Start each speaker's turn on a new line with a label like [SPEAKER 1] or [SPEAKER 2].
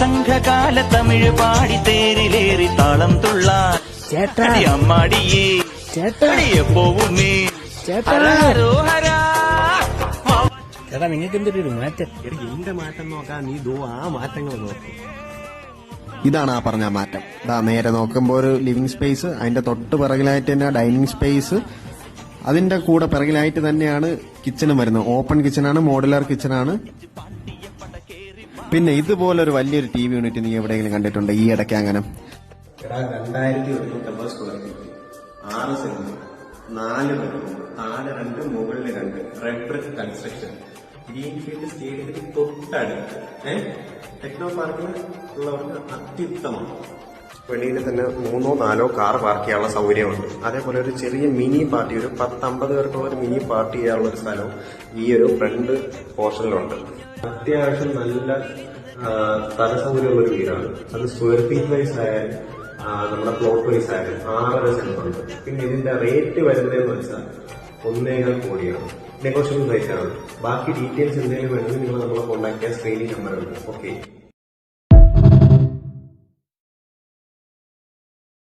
[SPEAKER 1] സംഘകാല തമിഴ് പാടി തേരിലേറി താളം തുള്ളാൻ അമ്മാടിയേ പോവും നീ
[SPEAKER 2] ചേട്ടാ നിങ്ങൾക്ക് എന്തൊരു മാറ്റം?
[SPEAKER 3] എന്റെ മാറ്റം നോക്കാൻ നീ ആ മാറ്റങ്ങൾ നോക്കും.
[SPEAKER 4] ഇതാണ് ആ പറഞ്ഞ മാറ്റം. നേരെ നോക്കുമ്പോൾ ഒരു ലിവിംഗ് സ്പേസ്, അതിന്റെ തൊട്ട് പിറകിലായിട്ട് തന്നെ ഡൈനിങ് സ്പേസ്, അതിന്റെ കൂടെ പിറകിലായിട്ട് തന്നെയാണ് കിച്ചണും വരുന്നത്. ഓപ്പൺ കിച്ചണാണ്, മോഡുലാർ കിച്ചണാണ്. പിന്നെ ഇതുപോലൊരു വലിയൊരു TV യൂണിറ്റ് നീ എവിടെയെങ്കിലും കണ്ടിട്ടുണ്ട് ഈ ഇടയ്ക്ക്? അങ്ങനെ
[SPEAKER 3] 2150 സ്ക്വയർ ഫീറ്റ്, 6 സെന്റ്, 4 ബെഡ്റൂം, താഴെ 2, മുകളിൽ 2, റെഡ് ബ്രിക്ക് കൺസ്ട്രക്ഷൻ, ഗ്രീൻഫീൽഡ് സ്റ്റേഡിയത്തിന് തൊട്ടടുത്ത്, ടെക്നോ പാർക്കിൽ ഉള്ളവർക്ക് അത്യുത്തമം. വെളിയിൽ തന്നെ 3 or 4 കാർ പാർക്ക് ചെയ്യാനുള്ള സൗകര്യമുണ്ട്. അതേപോലെ ഒരു ചെറിയ മിനി പാർട്ടി, ഒരു 10-50 പേർക്കുള്ള ഒരു മിനി പാർട്ടി ചെയ്യാനുള്ള ഒരു സ്ഥലവും ഈ ഒരു ഫ്രണ്ട് പോർഷനിലുണ്ട്. അത്യാവശ്യം നല്ല സ്ഥല സൗകര്യമുള്ള ഒരു വീടാണ്. അത് സ്ക്വയർ ഫീറ്റ് വൈസ് ആയാലും നമ്മുടെ പ്ലോട്ട് വൈസ് ആയാലും 6.5 സെന്റ് ഉണ്ട്. പിന്നെ ഇതിന്റെ റേറ്റ് വരുന്നതെന്ന് വെച്ചാൽ 1.25 കോടിയാണ്. നെഗോഷ്യബിൾ റേറ്റ് ആണ്. ബാക്കി ഡീറ്റെയിൽസ് എന്തെങ്കിലും വേണമെങ്കിൽ നിങ്ങൾ നമ്മളെ കോൺടാക്ട് ചെയ്യാൻ സ്ക്രീനിങ് നമ്പർ ഉണ്ട്. ഓക്കെ.